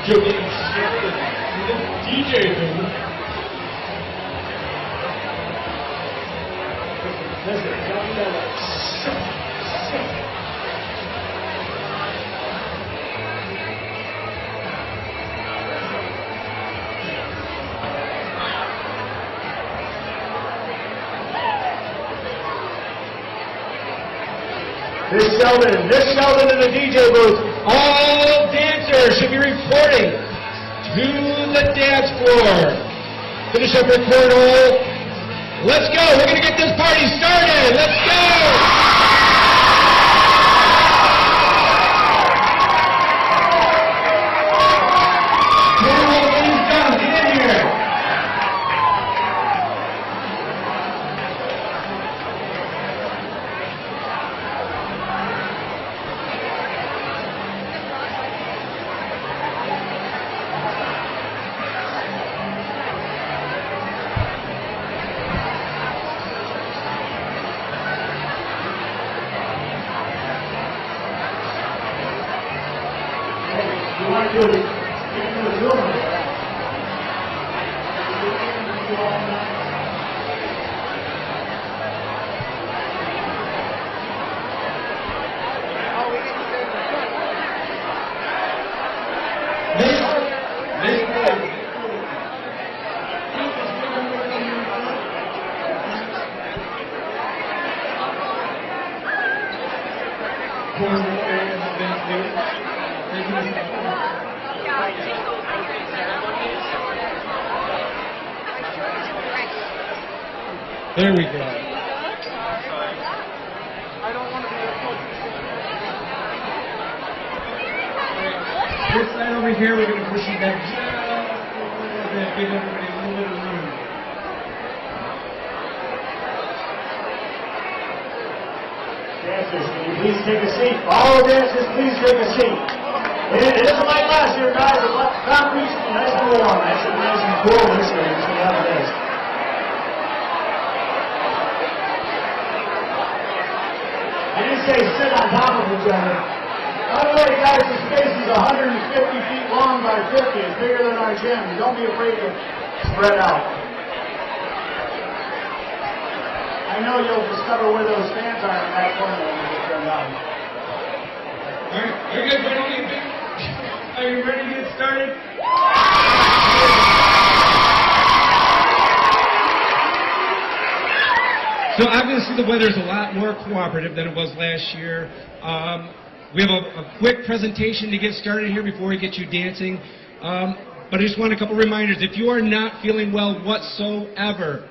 You're getting started with the DJ booth. Listen, tell me that. This Sheldon in the DJ booth. All dancers should be reporting to the dance floor. Finish up your corridor. Let's go. We're going to get this party started. Let's go. There we go. I don't want to be a coach. This side over here, we're going to push you back just a little bit, give everybody a little bit of room. Dancers, can you please take a seat? All dancers, please take a seat. It isn't like last year, guys. The concrete's nice and warm. Actually, nice and cool this year. It's going to have this. I didn't say sit on top of each other. By the way, guys, the space is 150 feet long by 50. It's bigger than our gym. Don't be afraid to spread out. I know you'll discover where those fans are in that corner when you get turned on. All right, are you guys ready to get Are you ready to get started? So obviously the weather's a lot more cooperative than it was last year. We have a quick presentation to get started here before we get you dancing. But I just want a couple reminders. If you are not feeling well whatsoever,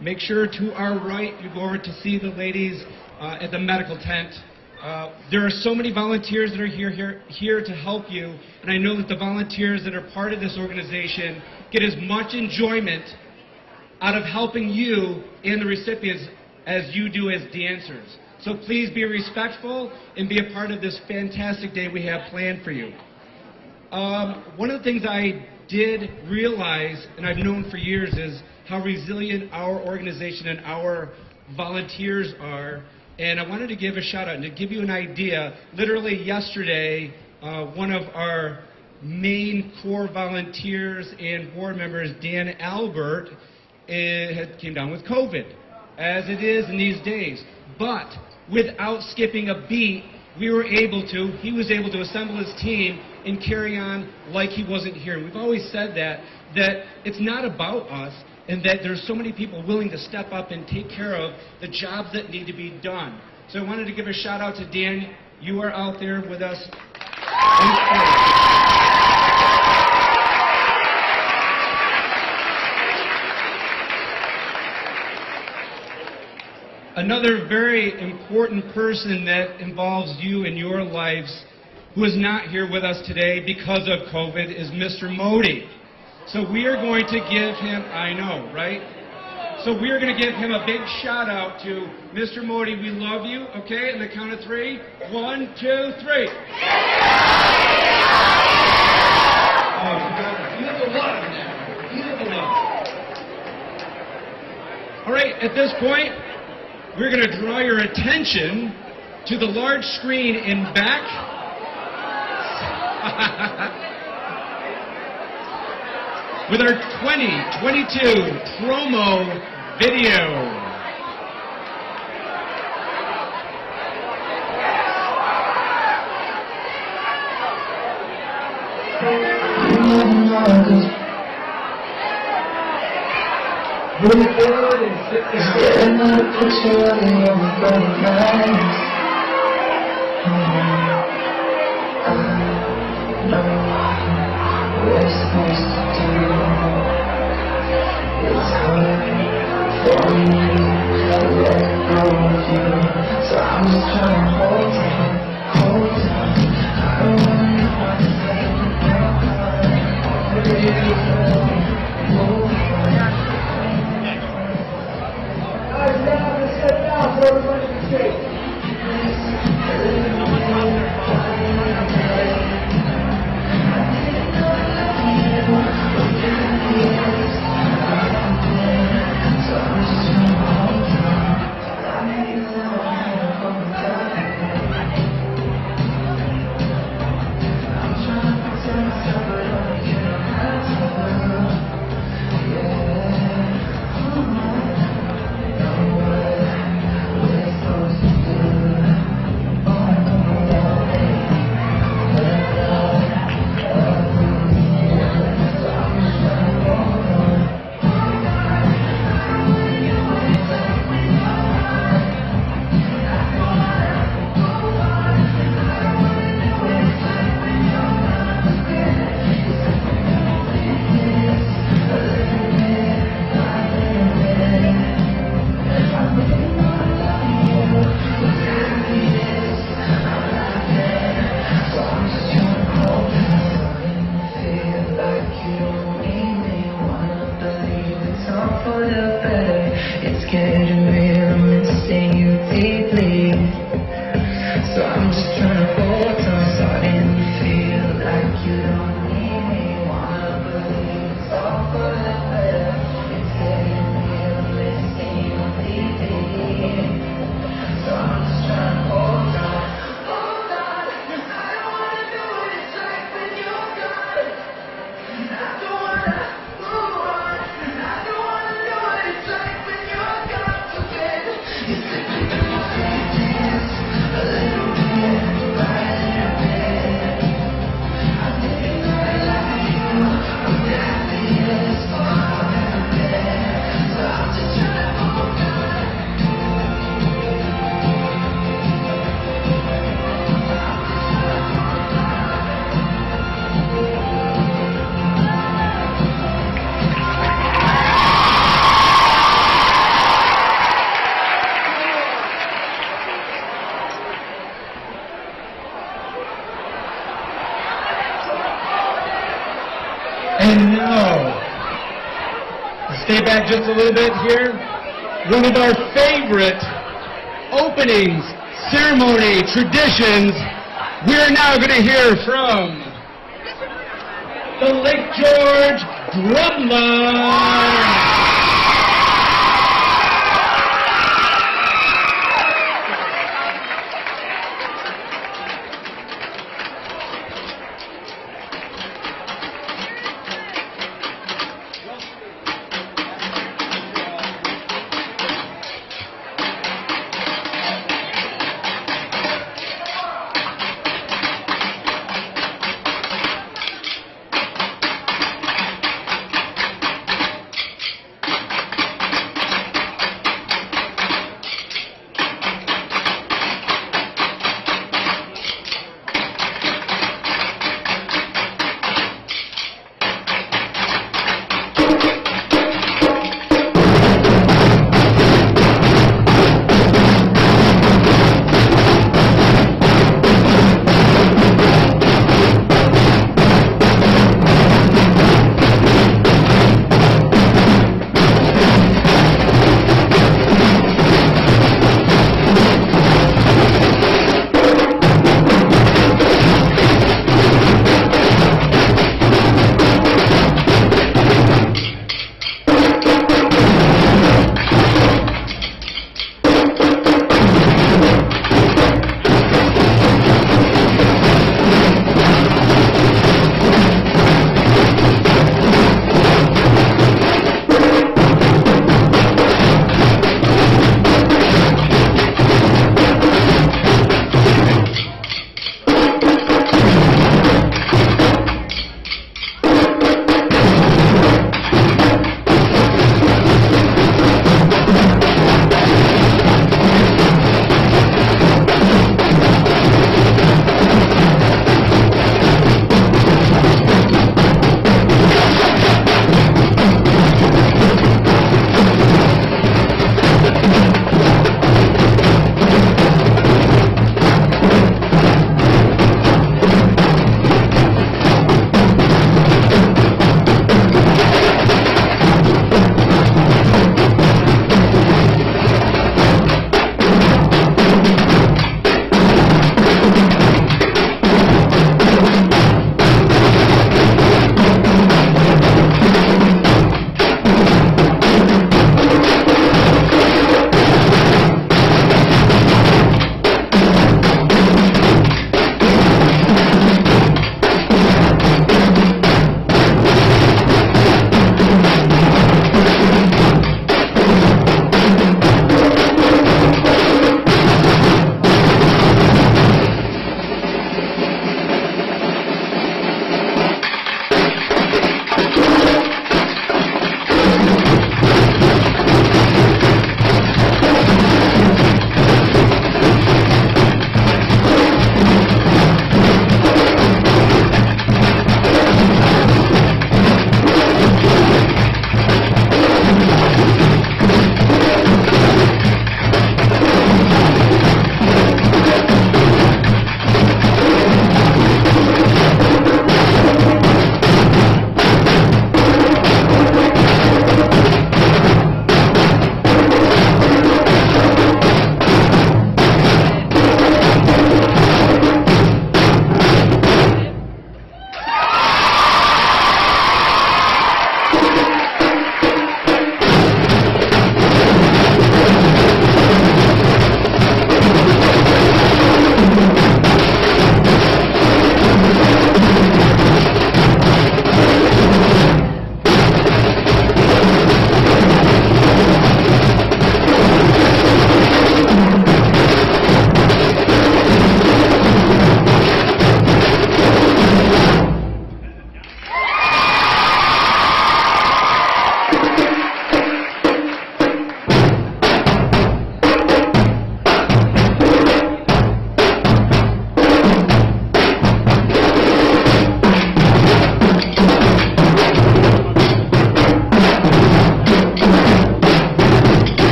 make sure to our right you go over to see the ladies at the medical tent. There are so many volunteers that are here to help you, and I know that the volunteers that are part of this organization get as much enjoyment out of helping you and the recipients as you do as dancers. So please be respectful and be a part of this fantastic day we have planned for you. One of the things I did realize, and I've known for years, is how resilient our organization and our volunteers are. And I wanted to give a shout out and to give you an idea. Literally yesterday, one of our main core volunteers and board members, Dan Albert, came down with COVID, as it is in these days. But without skipping a beat, he was able to assemble his team and carry on like he wasn't here. And we've always said that it's not about us, and that there's so many people willing to step up and take care of the jobs that need to be done. So I wanted to give a shout out to Dan. You are out there with us. Another very important person that involves you in your lives, who is not here with us today because of COVID is Mr. Modi. So we are going to give him, I know, right? So we are going to give him a big shout out to Mr. Modi. We love you, okay? On the count of 3. 1, 2, 3. Oh, you have a lot of that. You have a lot. All right, at this point, we're going to draw your attention to the large screen in back. With our 2022 promo video. And now, stay back just a little bit here. One of our favorite openings, ceremony, traditions. We're now going to hear from the Lake George Drumline.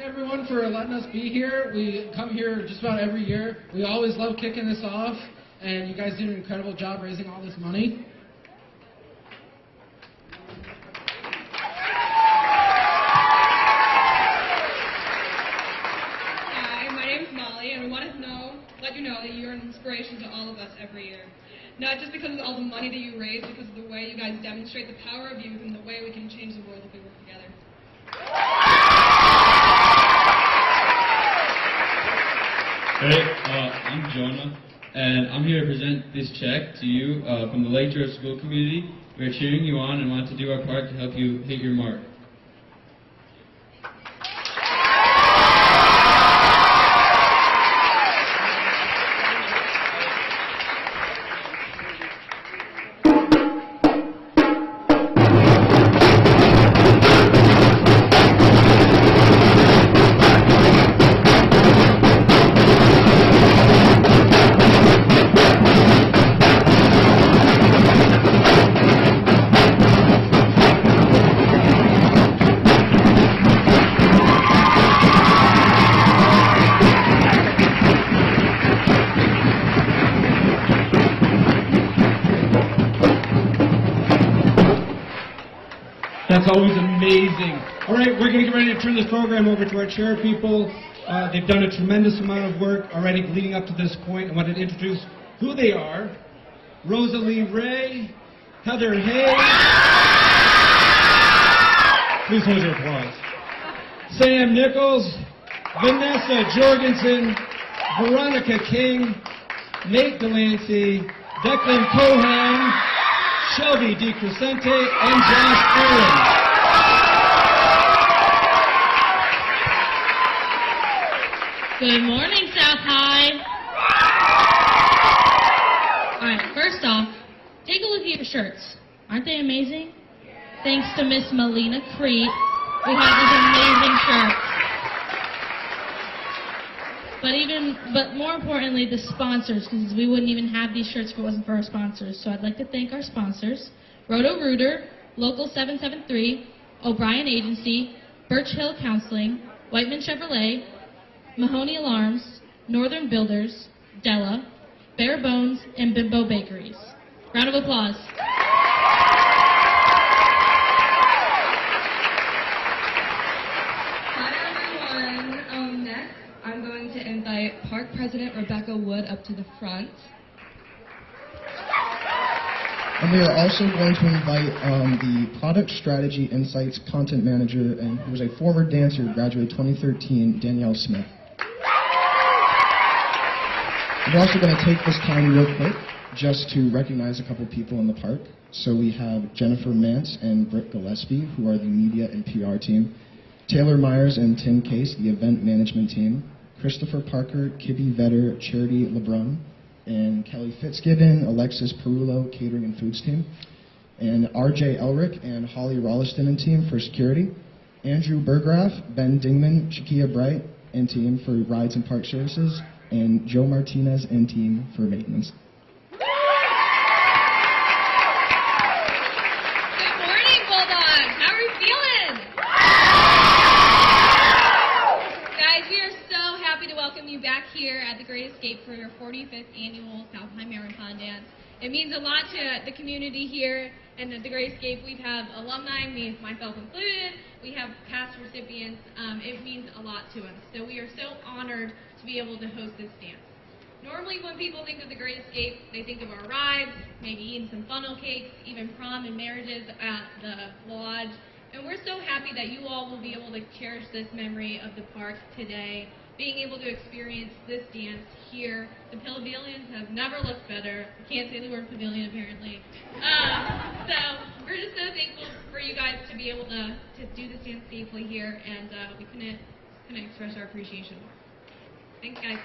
everyone for letting us be here. We come here just about every year. We always love kicking this off, and you guys did an incredible job raising all this money. Hi, my name is Molly, and we want to let you know that you're an inspiration to all of us every year. Not just because of all the money that you raise, because of the way you guys demonstrate the power of youth and the way we can change the world if we work together. Hey, I'm Jonah, and I'm here to present this check to you from the Lake George School community. We're cheering you on and want to do our part to help you hit your mark. That's always amazing. All right, we're going to get ready to turn this program over to our chair people. They've done a tremendous amount of work already leading up to this point. I want to introduce who they are. Rosalie Ray, Heather Hayes. Please hold your applause. Sam Nichols, Vanessa Jorgensen, Veronica King, Nate Delancey, Declan Cohan, Shelby DeCrescente, and Josh Aaron. Good morning, South High. All right, first off, take a look at your shirts. Aren't they amazing? Thanks to Miss Melina Crete, we have these amazing shirts. But more importantly, the sponsors, because we wouldn't even have these shirts if it wasn't for our sponsors. So I'd like to thank our sponsors: Roto-Rooter, Local 773, O'Brien Agency, Birch Hill Counseling, Whiteman Chevrolet, Mahoney Alarms, Northern Builders, Della, Bare Bones, and Bimbo Bakeries. Round of applause. Hi everyone. Next, I'm going to invite Park President Rebecca Wood up to the front. And we are also going to invite the Product Strategy Insights Content Manager, and who was a former dancer, graduated 2013, Danielle Smith. We're also going to take this time real quick just to recognize a couple people in the park. So we have Jennifer Mance and Britt Gillespie, who are the media and PR team. Taylor Myers and Tim Case, the event management team. Christopher Parker, Kibby Vetter, Charity LeBrun, and Kelly Fitzgibbon, Alexis Perullo, catering and foods team. And RJ Elric and Holly Rolliston and team for security. Andrew Burgraff, Ben Dingman, Shakia Bright and team for rides and park services. And Joe Martinez and team for maintenance. Good morning, Bulldogs. How are we feeling? Guys, we are so happy to welcome you back here at the Great Escape for your 45th annual South High Marathon Dance. It means a lot to the community here, and at the Great Escape we have alumni, me, myself included. We have past recipients. It means a lot to us. So we are so honored to be able to host this dance. Normally when people think of the Great Escape, they think of our rides, maybe eating some funnel cakes, even prom and marriages at the lodge. And we're so happy that you all will be able to cherish this memory of the park today, being able to experience this dance here. The pavilions have never looked better. I can't say the word pavilion apparently. So we're just so thankful for you guys to be able to do this dance safely here, and we couldn't express our appreciation more. Thanks, guys.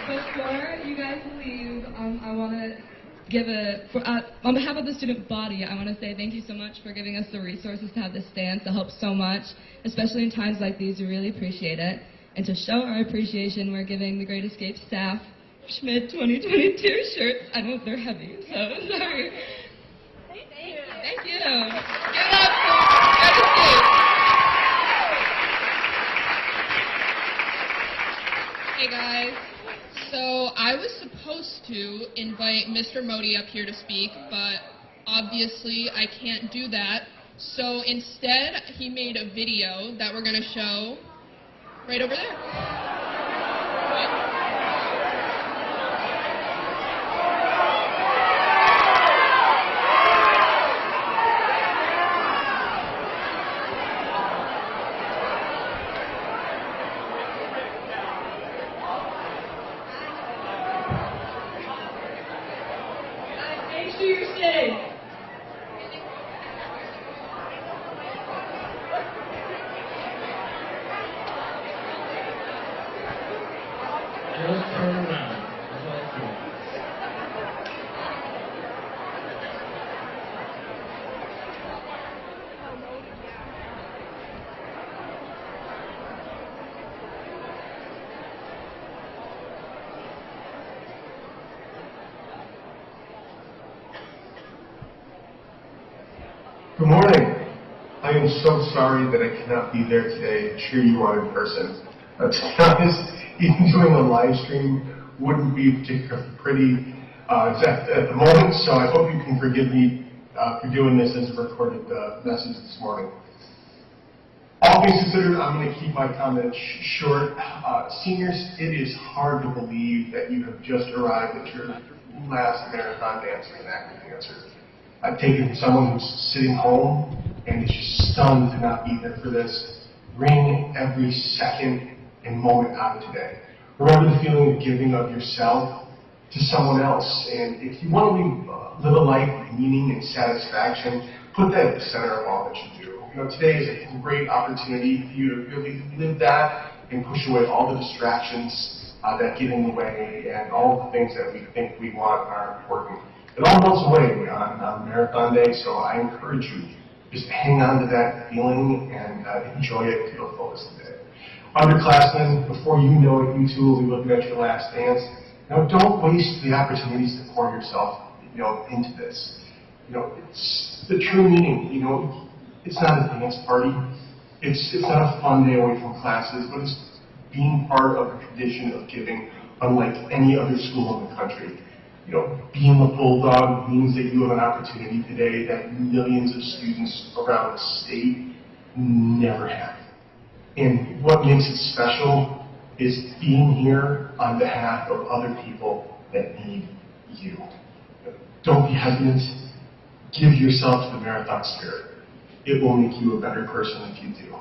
Before you guys leave, I want to give on behalf of the student body, I want to say thank you so much for giving us the resources to have this dance. It helps so much, especially in times like these. We really appreciate it. And to show our appreciation, we're giving the Great Escape staff Schmidt 2022 shirts. I know they're heavy, so sorry. Thank you. Thank you. Give it up for Red Escape. Hey guys. So I was supposed to invite Mr. Modi up here to speak, but obviously I can't do that. So instead, he made a video that we're going to show right over there. Make sure you're sitting. Just turn around. That's all it's doing. Good morning. I am so sorry that I cannot be there today to cheer you on in person. To be honest, even doing a live stream wouldn't be particularly pretty at the moment, so I hope you can forgive me for doing this as a recorded message this morning. All things considered, I'm going to keep my comments short. Seniors, it is hard to believe that you have just arrived at your last marathon dance as an active dancer. I've taken someone who's sitting home and is just stunned to not be there for this. Wring every second and moment out of today. Remember the feeling of giving of yourself to someone else. And if you want to live a life of meaning and satisfaction, put that at the center of all that you do. You know, today is a great opportunity for you to really live that and push away all the distractions that get in the way and all the things that we think we want are important. It all melts away on Marathon Day, so I encourage you, just hang on to that feeling and enjoy it to the fullest today. Underclassmen, before you know it, you too will be looking at your last dance. Now, don't waste the opportunities to pour yourself, into this. It's the true meaning. It's not a dance party. It's not a fun day away from classes, but it's being part of a tradition of giving, unlike any other school in the country. Being a bulldog means that you have an opportunity today that millions of students around the state never have. And what makes it special is being here on behalf of other people that need you. Don't be hesitant. Give yourself to the marathon spirit. It will make you a better person if you do.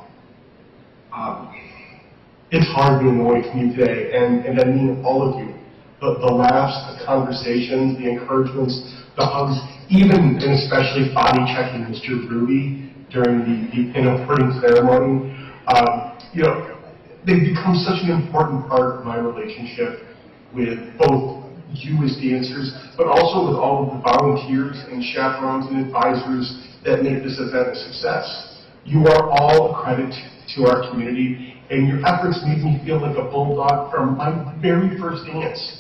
It's hard being away from you today, and I mean all of you. The laughs, the conversations, the encouragements, the hugs, even and especially body checking Mr. Ruby during the pin-up-putting ceremony. They've become such an important part of my relationship with both you as dancers, but also with all of the volunteers and chaperones and advisors that make this event a success. You are all a credit to our community, and your efforts make me feel like a bulldog from my very first dance.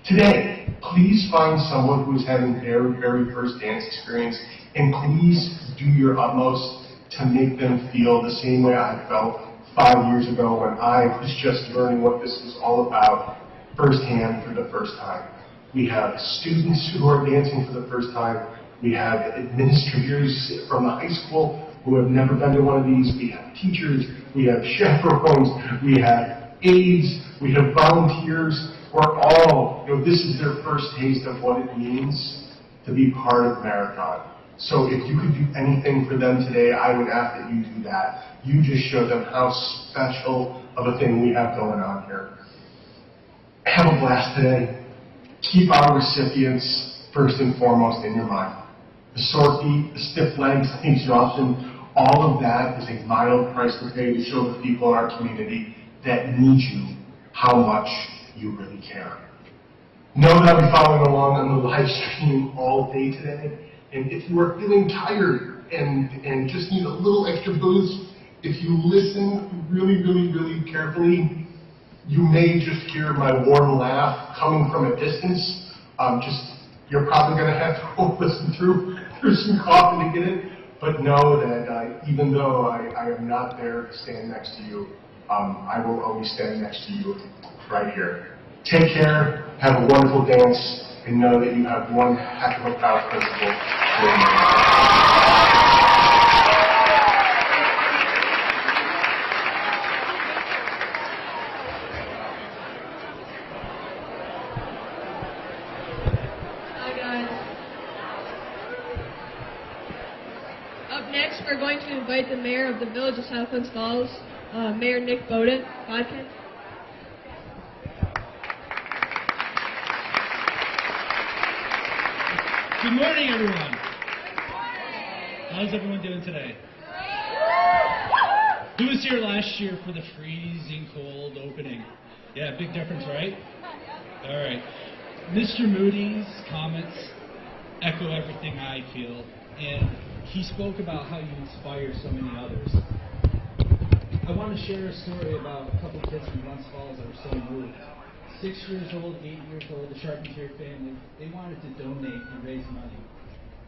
Today, please find someone who is having their very first dance experience, and please do your utmost to make them feel the same way I felt 5 years ago when I was just learning what this was all about firsthand for the first time. We have students who are dancing for the first time. We have administrators from the high school who have never been to one of these. We have teachers. We have chaperones. We have aides. We have volunteers. We're all, this is their first taste of what it means to be part of Marathon. So if you could do anything for them today, I would ask that you do that. You just show them how special of a thing we have going on here. Have a blast today. Keep our recipients first and foremost in your mind. The sore feet, the stiff legs, the exhaustion, all of that is a mild price to pay to show the people in our community that need you how much you really care. Know that I'll be following along on the live stream all day today. And if you are feeling tired and just need a little extra boost, if you listen really, really, really carefully, you may just hear my warm laugh coming from a distance. Just You're probably going to have to go listen through some coffee to get it, but know that even though I am not there to stand next to you, I will always stand next to you right here. Take care, have a wonderful dance, and know that you have one heck of a proud principal. Hi guys. Up next, we're going to invite the mayor of the village of South Glens Falls, Mayor Nick Bowden. Vodka. Good morning, everyone. How's everyone doing today? Who was here last year for the freezing cold opening? Yeah, big difference, right? All right. Mr. Moody's comments echo everything I feel, and he spoke about how you inspire so many others. I want to share a story about a couple kids from Glens Falls that were so moved. 6 years old, 8 years old, the Charpentier family, they wanted to donate and raise money.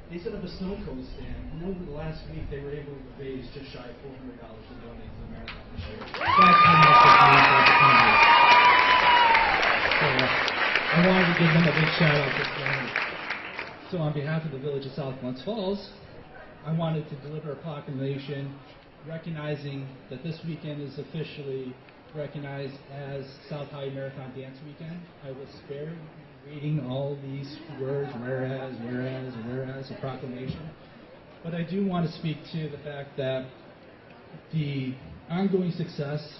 They set up a snow cone stand, and over the last week, they were able to raise just shy of $400 to donate to the marathon this year. That's how much it means for the community. So I wanted to give them a big shout out this morning. So on behalf of the village of South Glens Falls, I wanted to deliver a proclamation recognizing that this weekend is officially recognized as South High Marathon Dance Weekend. I will spare reading all these words, whereas, a proclamation. But I do want to speak to the fact that the ongoing success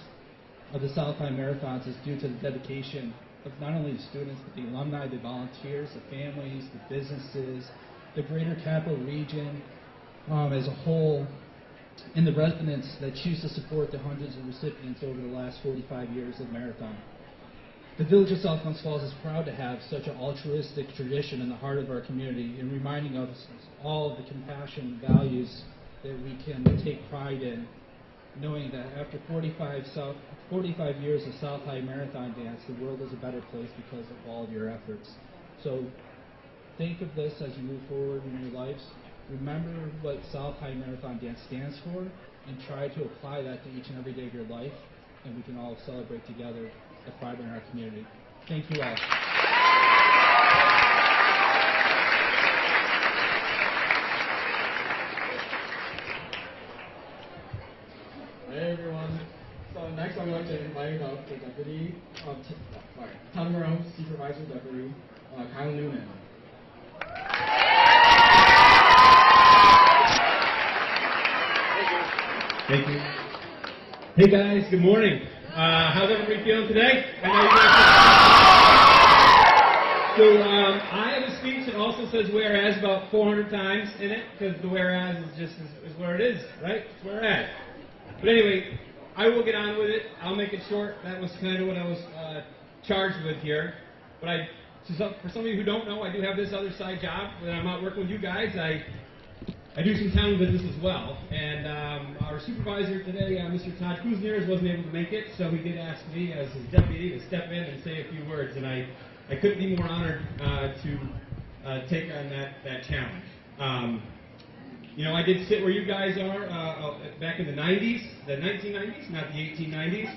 of the South High Marathons is due to the dedication of not only the students, but the alumni, the volunteers, the families, the businesses, the greater capital region as a whole, and the residents that choose to support the hundreds of recipients over the last 45 years of Marathon. The Village of South Glens Falls is proud to have such an altruistic tradition in the heart of our community and reminding us all of the compassion and values that we can take pride in, knowing that after 45 years of South High Marathon Dance, the world is a better place because of all of your efforts. So think of this as you move forward in your lives. Remember what South High Marathon Dance stands for, and try to apply that to each and every day of your life, and we can all celebrate together the pride in our community. Thank you all. Hey everyone. So next I'm going to invite up the Deputy Town Monroe Supervisor Deputy Kyle Noonan. Thank you. Hey guys, good morning. How's everybody feeling today? I know you guys. So I have a speech that also says "whereas" about 400 times in it, because the "whereas" is just is where it is, right? It's whereas. But anyway, I will get on with it. I'll make it short. That was kind of what I was charged with here. But for some of you who don't know, I do have this other side job. When I'm out working with you guys, I do some town business as well, and our supervisor today, Mr. Todd Kuzniers, wasn't able to make it, so he did ask me as his deputy to step in and say a few words, and I couldn't be more honored to take on that challenge. You know, I did sit where you guys are back in the 90s, the 1990s, not the 1890s,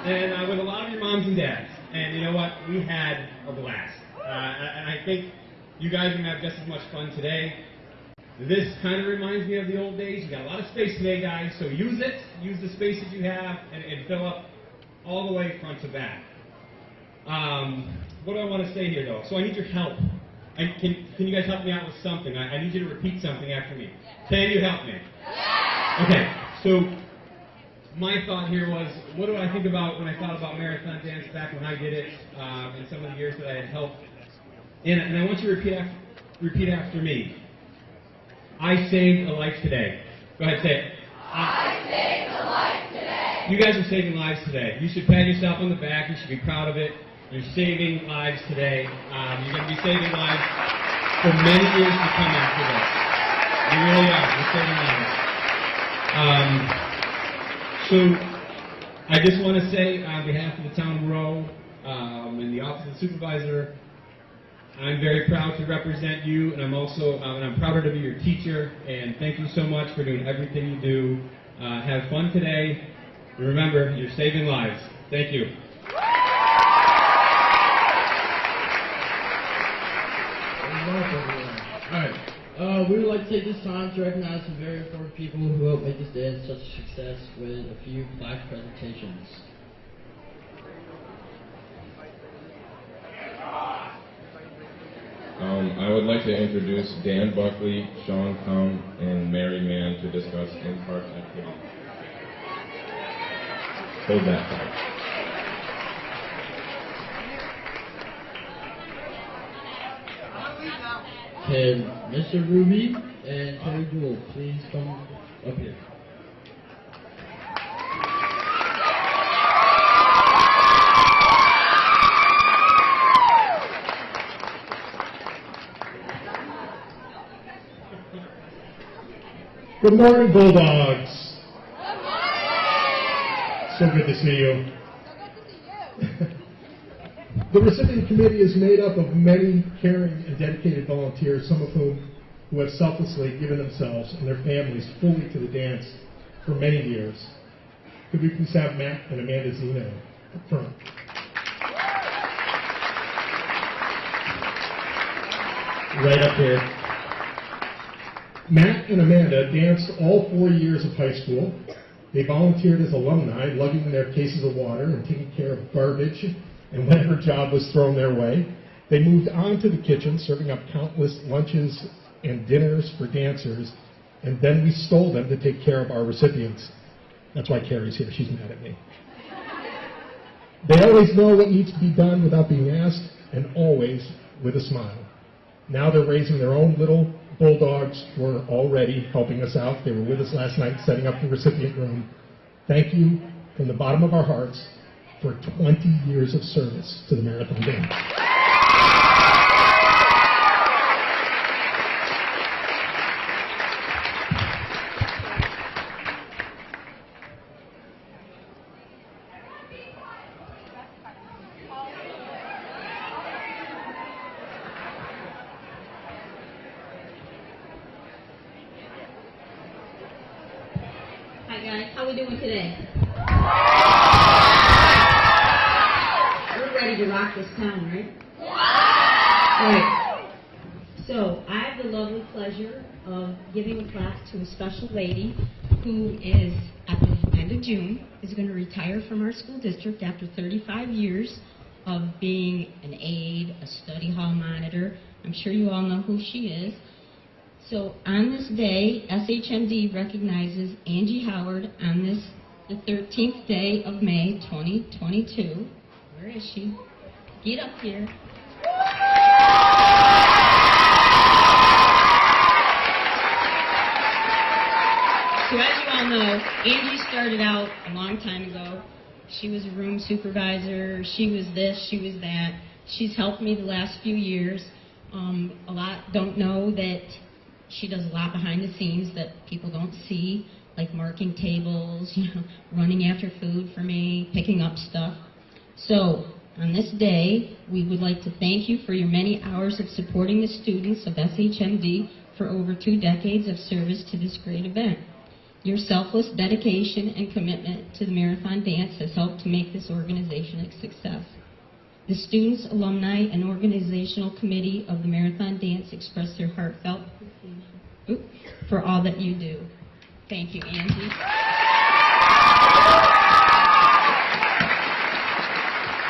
and with a lot of your moms and dads, and you know what, we had a blast, and I think you guys are going to have just as much fun today. This kind of reminds me of the old days. You got a lot of space today, guys, so use it. Use the space that you have and fill up all the way front to back. What do I want to say here, though? So I need your help. Can you guys help me out with something? I need you to repeat something after me. Can you help me? Okay, so my thought here was, what do I think about when I thought about marathon dance back when I did it and some of the years that I had helped? And I want you to repeat after me. I saved a life today. Go ahead, say it. I saved a life today. You guys are saving lives today. You should pat yourself on the back. You should be proud of it. You're saving lives today. You're going to be saving lives for many years to come after this. You really are. You're saving lives. So I just want to say on behalf of the town of Monroe and the office of the supervisor, I'm very proud to represent you, and I'm prouder to be your teacher. And thank you so much for doing everything you do. Have fun today. And remember, you're saving lives. Thank you. Alright, we would like to take this time to recognize some very important people who helped make this dance such a success with a few plaque presentations. I would like to introduce Dan Buckley, Sean Cum, and Mary Mann to discuss in-park activities. Hold that thought. Can Mr. Ruby and Terry Gould please come up here? Good morning, Bulldogs. So good to see you. The recipient committee is made up of many caring and dedicated volunteers, some of whom who have selflessly given themselves and their families fully to the dance for many years. Could we please have Matt and Amanda Zeno up front? Right up here. Matt and Amanda danced all 4 years of high school. They volunteered as alumni, lugging their cases of water and taking care of garbage and whatever job was thrown their way. They moved on to the kitchen, serving up countless lunches and dinners for dancers, and then we stole them to take care of our recipients. That's why Carrie's here. She's mad at me. They always know what needs to be done without being asked, and always with a smile. Now they're raising their own little bulldogs who are already helping us out. They were with us last night setting up the recipient room. Thank you from the bottom of our hearts for 20 years of service to the Marathon Dance. Hi guys, how we doing today? We're ready to rock this town, right? Right. So I have the lovely pleasure of giving a plaque to a special lady who is, at the end of June, is going to retire from our school district after 35 years of being an aide, a study hall monitor. I'm sure you all know who she is. So on this day, SHMD recognizes Angie Howard on this, the 13th day of May, 2022. Where is she? Get up here. So as you all know, Angie started out a long time ago. She was a room supervisor. She was this, she was that. She's helped me the last few years. A lot don't know that she does a lot behind the scenes that people don't see, like marking tables, running after food for me, picking up stuff. So, on this day, we would like to thank you for your many hours of supporting the students of SHMD for over 2 decades of service to this great event. Your selfless dedication and commitment to the Marathon Dance has helped to make this organization a success. The students, alumni, and organizational committee of the Marathon Dance express their heartfelt appreciation for all that you do. Thank you, Angie.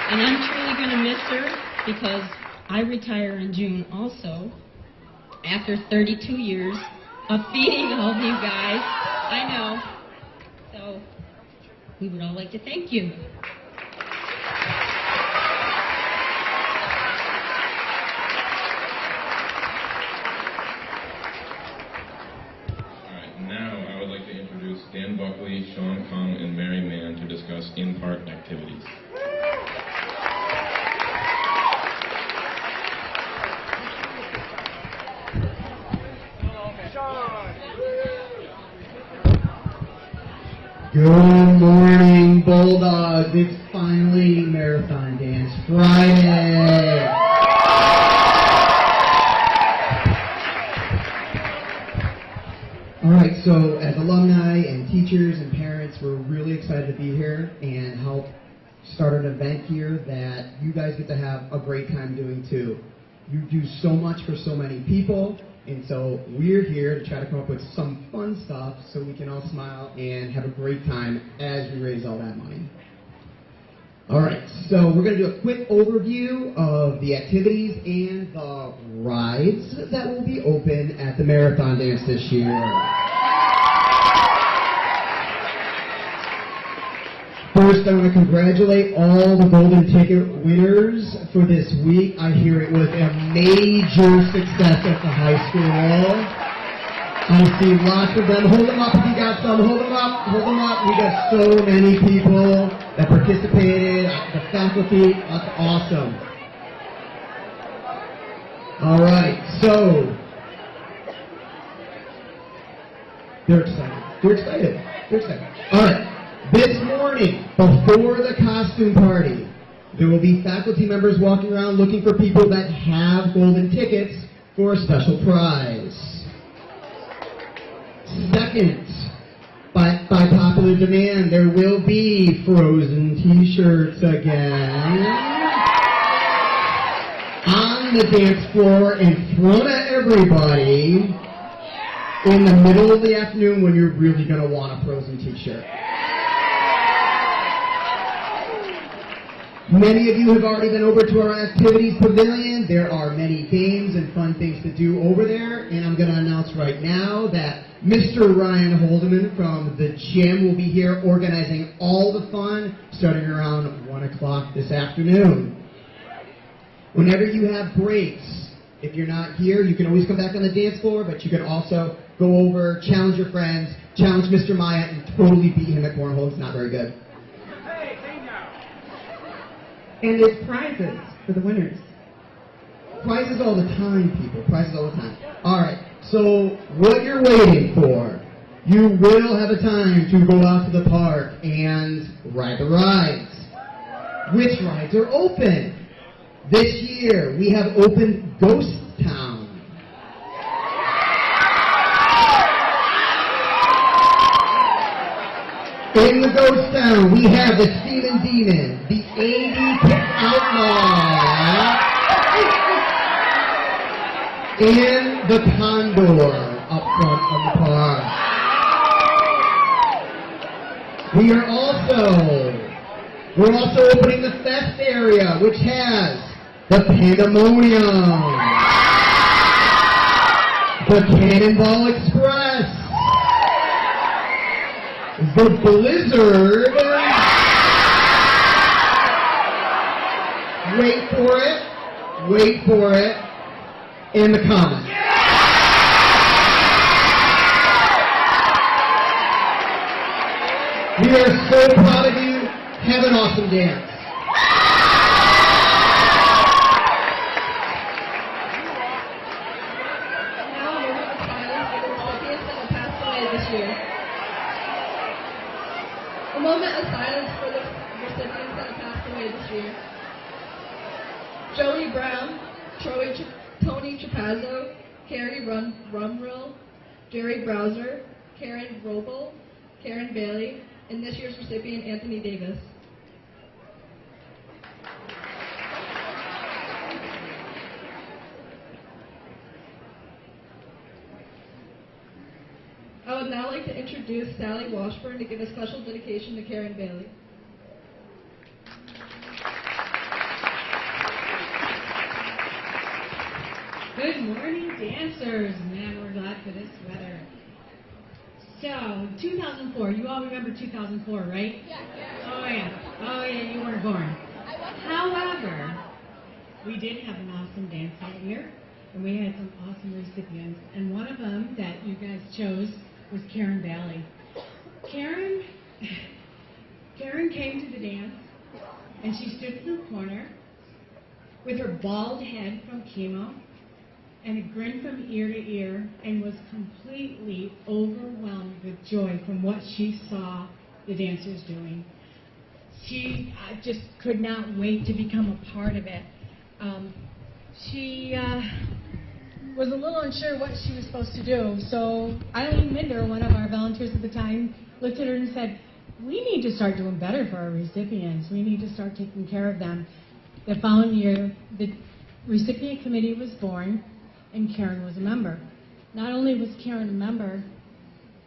And I'm truly going to miss her because I retire in June also after 32 years of feeding all of you guys. I know. So we would all like to thank you. Dan Buckley, Sean Kong, and Mary Mann to discuss in-park activities. Good morning, Bulldogs. It's finally Marathon Dance Friday. so as alumni and teachers and parents, we're really excited to be here and help start an event here that you guys get to have a great time doing too. You do so much for so many people, and so we're here to try to come up with some fun stuff so we can all smile and have a great time as we raise all that money. All right, so we're going to do a quick overview of the activities and the rides that will be open at the Marathon Dance this year. First, I want to congratulate all the golden ticket winners for this week. I hear it was a major success at the high school. I see lots of them. Hold them up if you got some. Hold them up. Hold them up. We got so many people that participated. The faculty. That's awesome. All right. So they're excited. They're excited. They're excited. All right. This morning, before the costume party, there will be faculty members walking around looking for people that have golden tickets for a special prize. Second, by popular demand, there will be frozen t-shirts again on the dance floor in front of everybody in the middle of the afternoon when you're really going to want a frozen t-shirt. Many of you have already been over to our activities pavilion. There are many games and fun things to do over there, and I'm going to announce right now that Mr. Ryan Holdeman from the gym will be here organizing all the fun starting around 1 o'clock this afternoon. Whenever you have breaks, if you're not here, you can always come back on the dance floor, but you can also go over, challenge your friends, challenge Mr. Maya, and totally beat him at cornhole. It's not very good. And there's prizes for the winners. Prizes all the time, people. Prizes all the time. All right. So what you're waiting for, you will have a time to go out to the park and ride the rides. Which rides are open? This year, we have opened Ghost Town. In the Ghost Town, we have the Steamin' Demon, the 80 Pit Outlaw, and the Condor up front of the park. We're also opening the Fest area, which has the Pandemonium, the Cannonball Express, the Blizzard, wait for it, and the Comet. We are so proud of you. Have an awesome dance. Now we're going to silence for the recipients that have passed away this year. A moment of silence for the recipients that have passed away this year. Jody Brown, Tony Trapazzo, Carrie Rumrill, Jerry Browser, Karen Robel, Karen Bailey, and this year's recipient, Anthony Davis. I would now like to introduce Sally Washburn to give a special dedication to Karen Bailey. Good morning, dancers. Man, we're glad for this weather. So, 2004, you all remember 2004, right? Yeah. Oh, yeah, you weren't born. However, we did have an awesome dance that year, and we had some awesome recipients, and one of them that you guys chose was Karen Bailey. Karen came to the dance, and she stood in the corner with her bald head from chemo and a grin from ear to ear, and was completely overwhelmed with joy from what she saw the dancers doing. She just could not wait to become a part of it. She was a little unsure what she was supposed to do. So Eileen Minder, one of our volunteers at the time, looked at her and said, we need to start doing better for our recipients. We need to start taking care of them. The following year, the recipient committee was born, and Karen was a member. Not only was Karen a member,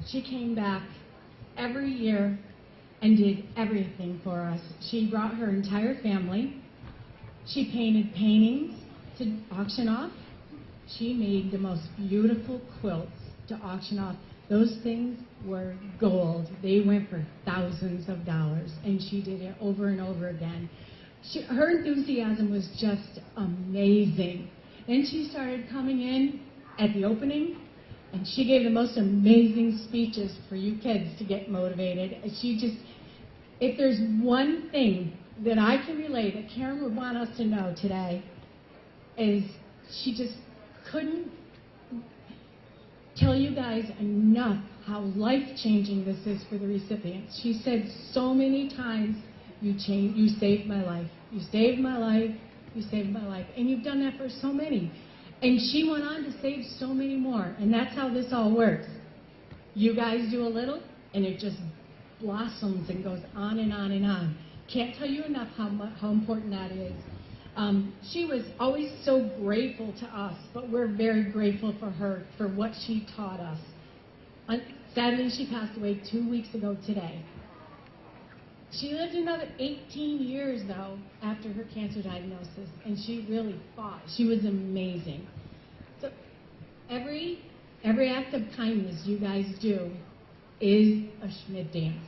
she came back every year and did everything for us. She brought her entire family. She painted paintings to auction off. She made the most beautiful quilts to auction off. Those things were gold. They went for thousands of dollars, and she did it over and over again. Her enthusiasm was just amazing. Then she started coming in at the opening, and she gave the most amazing speeches for you kids to get motivated. And she just, if there's one thing that I can relay that Karen would want us to know today, is she just couldn't tell you guys enough how life-changing this is for the recipients. She said so many times, you saved my life. You saved my life. You saved my life. And you've done that for so many. And she went on to save so many more. And that's how this all works. You guys do a little, and it just blossoms and goes on and on and on. Can't tell you enough how important that is. She was always so grateful to us, but we're very grateful for her, for what she taught us. Sadly, she passed away 2 weeks ago today. She lived another 18 years, though, after her cancer diagnosis, and she really fought. She was amazing. So every act of kindness you guys do is a Schmidt dance.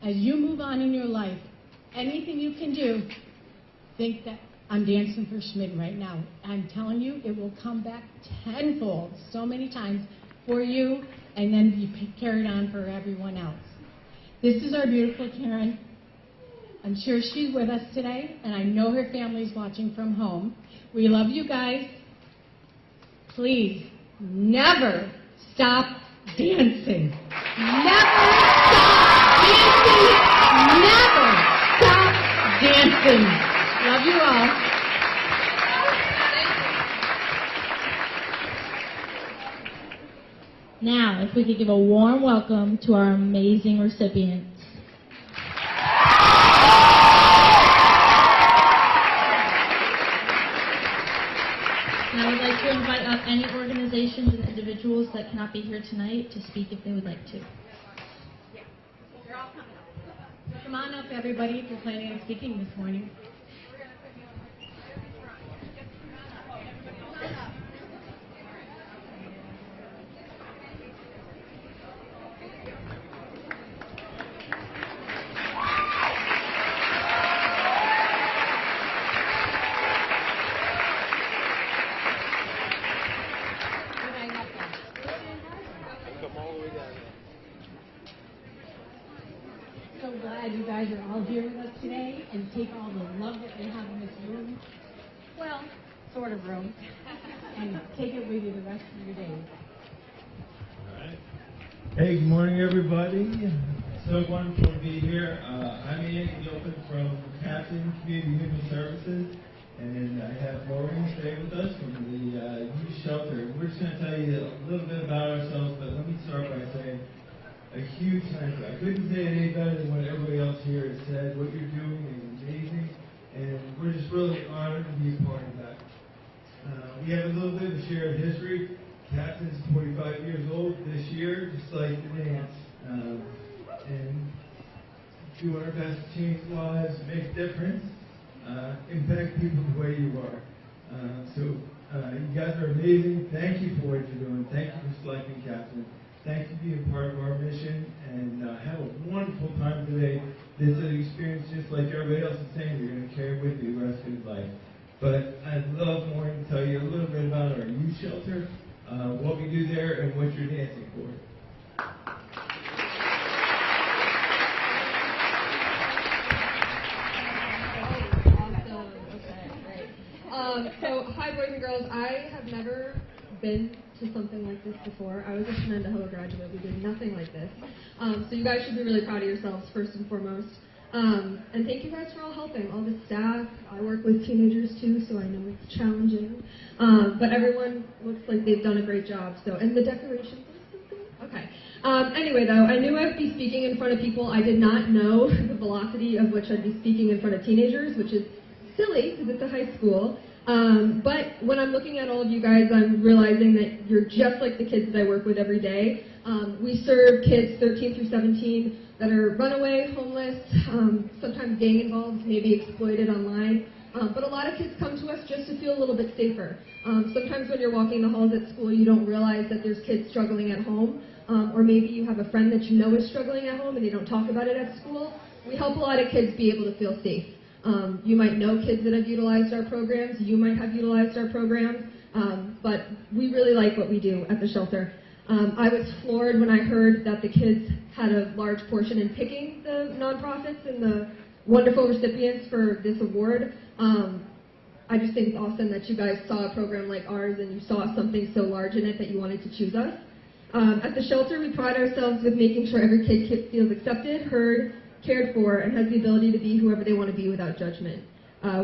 As you move on in your life, anything you can do, think that I'm dancing for Schmidt right now. I'm telling you, it will come back tenfold, so many times for you, and then be carried on for everyone else. This is our beautiful Karen. I'm sure she's with us today, and I know her family's watching from home. We love you guys. Please, never stop dancing. Never stop dancing. Never stop dancing. Love you all. Now, if we could give a warm welcome to our amazing recipients. And I would like to invite up any organizations and individuals that cannot be here tonight to speak if they would like to. They're all coming up. Come on up, everybody, if you're planning on speaking this morning. So glad you guys are all here with us today and take all the love that we have in this room, well, sort of room, and take it with you the rest of your days. All right. Hey, good morning, everybody. So wonderful to be here. I'm Andy Gilpin from Captain Community Human Services, and I have Maureen stay with us from the youth shelter. We're just going to tell you a little bit about ourselves, but let me start by saying a huge thank you. I couldn't say it any better than what everybody else here has said. What you're doing is amazing, and we're just really honored to be a part of that. We have a little bit of a shared history. Captain's 45 years old this year, just like the dance, and doing our best to change lives, make a difference, impact people the way you are. You guys are amazing. Thank you for what you're doing. Thank you for selecting Captain. Thank you for being part of our mission, and have a wonderful time today. This is an experience just like everybody else is saying, you're going to carry with you the rest of your life. But I'd love more to tell you a little bit about our youth shelter, what we do there, and what you're dancing for. So, hi boys and girls. I have never been to something like this before. I was a Shenandoah graduate. We did nothing like this. So you guys should be really proud of yourselves, first and foremost. And thank you guys for all helping, all the staff. I work with teenagers too, so I know it's challenging. But everyone looks like they've done a great job. So, and the decorations. Okay. Anyway, though, I knew I'd be speaking in front of people. I did not know the velocity of which I'd be speaking in front of teenagers, which is silly because it's a high school. But when I'm looking at all of you guys, I'm realizing that you're just like the kids that I work with every day. We serve kids 13 through 17 that are runaway, homeless, sometimes gang involved, maybe exploited online. But a lot of kids come to us just to feel a little bit safer. Sometimes when you're walking the halls at school, you don't realize that there's kids struggling at home. Or maybe you have a friend that you know is struggling at home and they don't talk about it at school. We help a lot of kids be able to feel safe. You might know kids that have utilized our programs. You might have utilized our programs. But we really like what we do at the shelter. I was floored when I heard that the kids had a large portion in picking the nonprofits and the wonderful recipients for this award. I just think it's awesome that you guys saw a program like ours and you saw something so large in it that you wanted to choose us. At the shelter, we pride ourselves with making sure every kid feels accepted, heard, cared for, and has the ability to be whoever they want to be without judgment.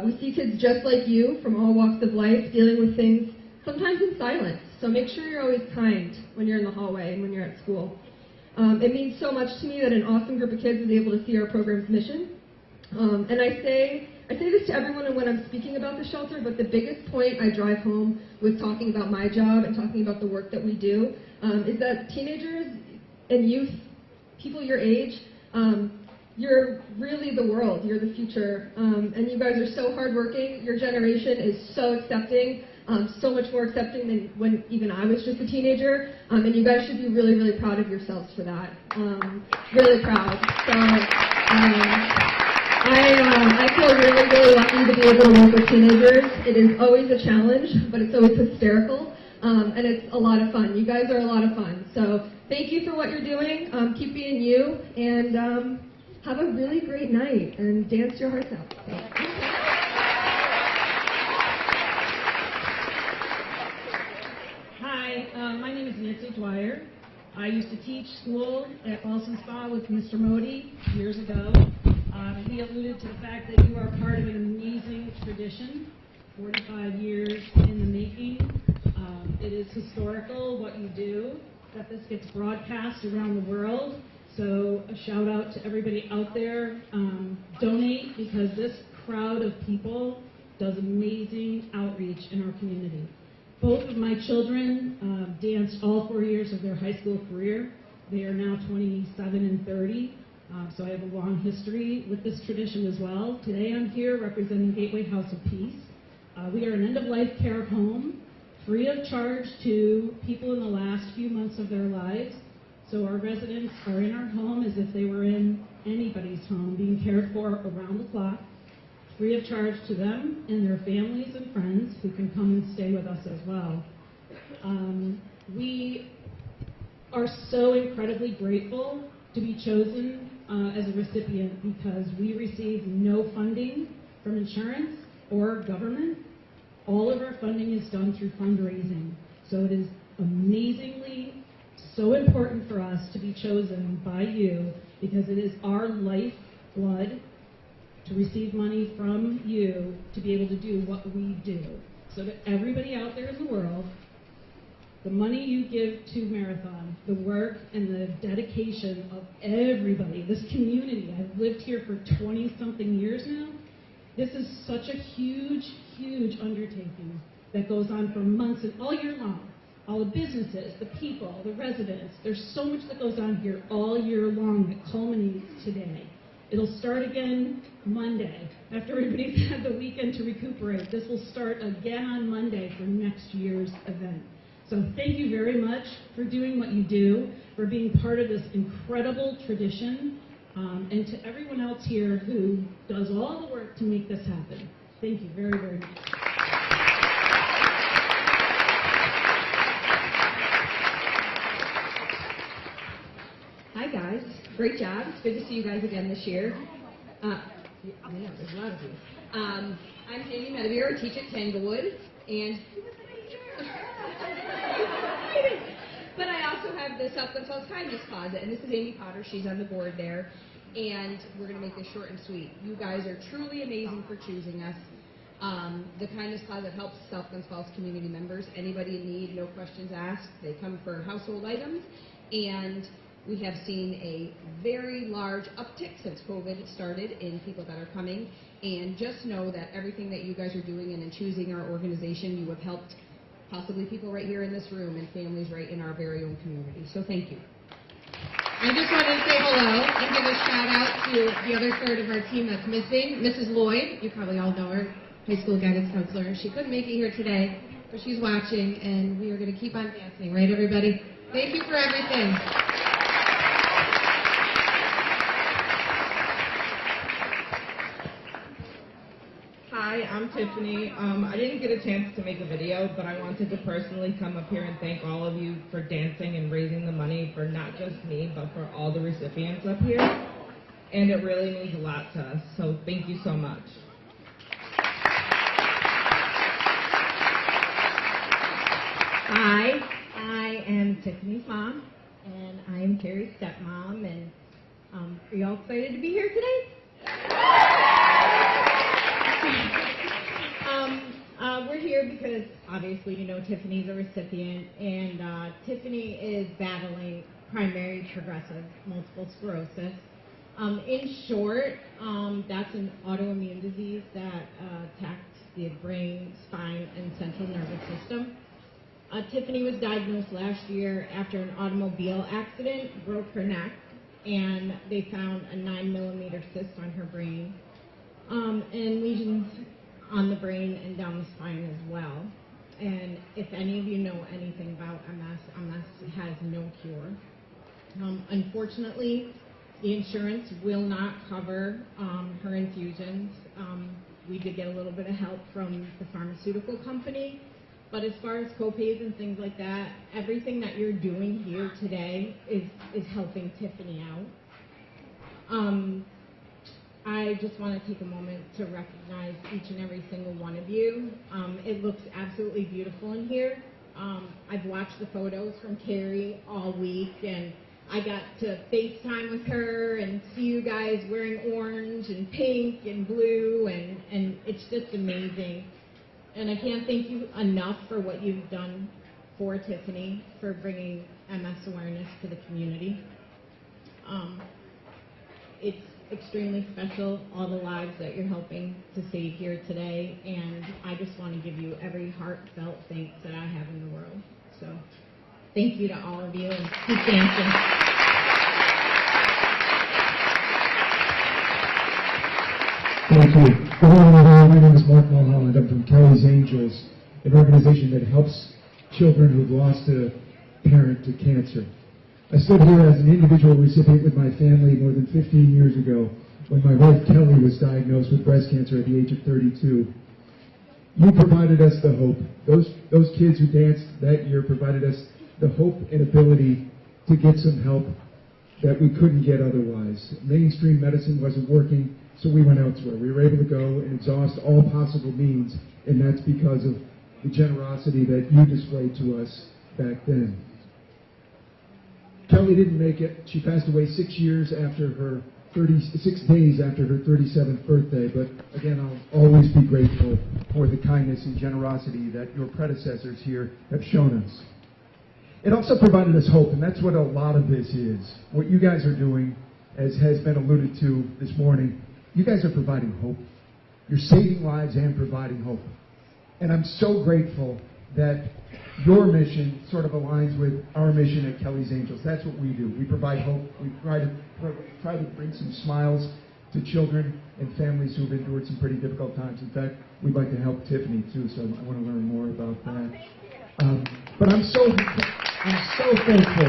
We see kids just like you from all walks of life dealing with things, sometimes in silence. So make sure you're always kind when you're in the hallway and when you're at school. It means so much to me that an awesome group of kids is able to see our program's mission. And I say this to everyone when I'm speaking about the shelter, but the biggest point I drive home with talking about my job and talking about the work that we do is that teenagers and youth, people your age, you're really the world. You're the future. And you guys are so hardworking. Your generation is so accepting, so much more accepting than when even I was just a teenager. And you guys should be really, really proud of yourselves for that. Really proud. So I feel really, really lucky to be able to work with teenagers. It is always a challenge, but it's always hysterical. And it's a lot of fun. You guys are a lot of fun. So thank you for what you're doing. Keep being you. And have a really great night and dance your hearts out. Hi, my name is Nancy Dwyer. I used to teach school at Boston Spa with Mr. Modi years ago. He alluded to the fact that you are part of an amazing tradition, 45 years in the making. It is historical what you do, that this gets broadcast around the world. So a shout out to everybody out there. Donate, because this crowd of people does amazing outreach in our community. Both of my children danced all 4 years of their high school career. They are now 27 and 30. So I have a long history with this tradition as well. Today I'm here representing Gateway House of Peace. We are an end-of-life care home, free of charge to people in the last few months of their lives. So our residents are in our home as if they were in anybody's home, being cared for around the clock, free of charge to them and their families and friends who can come and stay with us as well. We are so incredibly grateful to be chosen as a recipient because we receive no funding from insurance or government. All of our funding is done through fundraising. So it is amazingly so important for us to be chosen by you because it is our lifeblood to receive money from you to be able to do what we do. So to everybody out there in the world, the money you give to Marathon, the work and the dedication of everybody, this community, I've lived here for 20-something years now. This is such a huge, huge undertaking that goes on for months and all year long. All the businesses, the people, the residents, there's so much that goes on here all year long that culminates today. It'll start again Monday. After everybody's had the weekend to recuperate, this will start again on Monday for next year's event. So thank you very much for doing what you do, for being part of this incredible tradition, and to everyone else here who does all the work to make this happen. Thank you very, very much. Hi guys, great job. It's good to see you guys again this year. I know, there's a lot of you. I'm Tammy Medevere. I teach at Tanglewood, and but I also have the Self-Controlled Kindness Closet, and this is Amy Potter. She's on the board there. and we're going to make this short and sweet. You guys are truly amazing for choosing us. The Kindness Closet helps South Bend Falls community members. Anybody in need, no questions asked. They come for household items, and we have seen a very large uptick since COVID started in people that are coming. And just know that everything that you guys are doing and in choosing our organization, you have helped possibly people right here in this room and families right in our very own community. So thank you. I just wanted to say hello and give a shout out to the other third of our team that's missing, Mrs. Lloyd. You probably all know her, high school guidance counselor. She couldn't make it here today, but she's watching, and we are going to keep on dancing, right, everybody? Thank you for everything. Hi, I'm Tiffany. I didn't get a chance to make a video, but I wanted to personally come up here and thank all of you for dancing and raising the money for not just me, but for all the recipients up here. And it really means a lot to us, so thank you so much. Hi, I am Tiffany's mom, and I am Carrie's stepmom, and are you all excited to be here today? We're here because obviously you know Tiffany's a recipient, and Tiffany is battling primary progressive multiple sclerosis. In short, that's an autoimmune disease that attacks the brain, spine, and central nervous system. Tiffany was diagnosed last year after an automobile accident, broke her neck, and they found a 9-millimeter cyst on her brain, and lesions on the brain and down the spine as well. And if any of you know anything about MS, MS has no cure. Unfortunately, the insurance will not cover her infusions. We did get a little bit of help from the pharmaceutical company, but as far as co-pays and things like that, everything that you're doing here today is helping Tiffany out. I just want to take a moment to recognize each and every single one of you. It looks absolutely beautiful in here. I've watched the photos from Carrie all week, and I got to FaceTime with her and see you guys wearing orange and pink and blue, and it's just amazing. And I can't thank you enough for what you've done for Tiffany, for bringing MS awareness to the community. It's extremely special, all the lives that you're helping to save here today, and I just want to give you every heartfelt thanks that I have in the world. So thank you to all of you, and keep dancing. Thank you. Good morning, everyone. My name is Mark Mulholland. I'm from Kelly's Angels, an organization that helps children who've lost a parent to cancer. I stood here as an individual recipient with my family more than 15 years ago when my wife Kelly was diagnosed with breast cancer at the age of 32. You provided us the hope. Those kids who danced that year provided us the hope and ability to get some help that we couldn't get otherwise. Mainstream medicine wasn't working, so we went elsewhere. We were able to go and exhaust all possible means, and that's because of the generosity that you displayed to us back then. Kelly didn't make it. She passed away 6 days after her 37th birthday, but again, I'll always be grateful for the kindness and generosity that your predecessors here have shown us. It also provided us hope, and that's what a lot of this is. What you guys are doing, as has been alluded to this morning, you guys are providing hope. You're saving lives and providing hope. And I'm so grateful that your mission sort of aligns with our mission at Kelly's Angels. That's what we do. We provide hope. We try to bring some smiles to children and families who've endured some pretty difficult times. In fact, we'd like to help Tiffany too, so I want to learn more about that. But I'm so thankful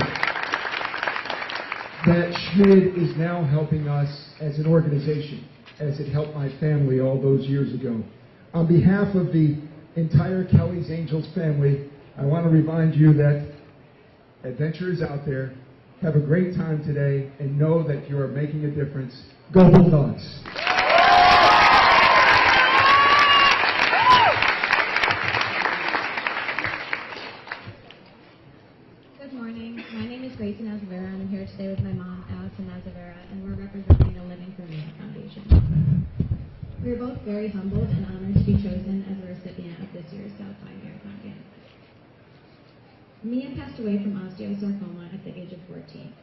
that Schmid is now helping us as an organization, as it helped my family all those years ago. On behalf of the entire Kelly's Angels family, I want to remind you that adventure is out there. Have a great time today, and know that you are making a difference. Go Bulldogs! Good morning. My name is Gracie Nazavera, and I'm here today with my mom, Allison Nazavera, and we're representing both very humbled and honored to be chosen as a recipient of this year's South High Marathon Dance. Mia passed away from osteosarcoma at the age of 14.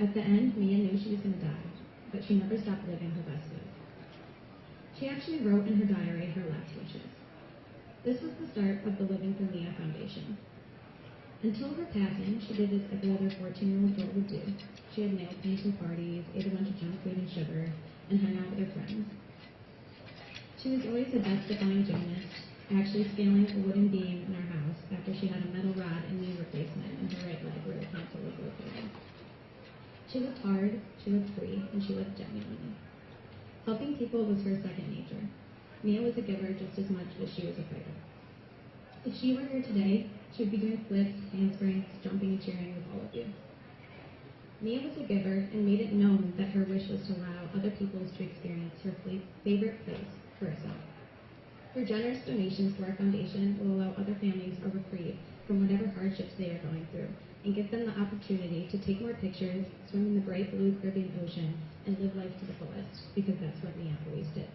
At the end, Mia knew she was going to die, but she never stopped living her best life. She actually wrote in her diary her last wishes. This was the start of the Living for Mia Foundation. Until her passing, she did as every other 14-year-old girl would do. She had nail paints and parties, ate a bunch of junk food and sugar, and hung out with her friends. She was always the best-defying gymnast, actually scaling a wooden beam in our house after she had a metal rod and knee replacement in her right leg where the cancer was located. She lived hard, she lived free, and she lived genuinely. Helping people was her second nature. Mia was a giver just as much as she was a fighter. If she were here today, she would be doing flips, handsprings, jumping and cheering with all of you. Mia was a giver and made it known that her wish was to allow other people to experience her favorite place for herself. Her generous donations to our foundation will allow other families a reprieve from whatever hardships they are going through and give them the opportunity to take more pictures, swim in the bright blue Caribbean Ocean, and live life to the fullest, because that's what Mia always did.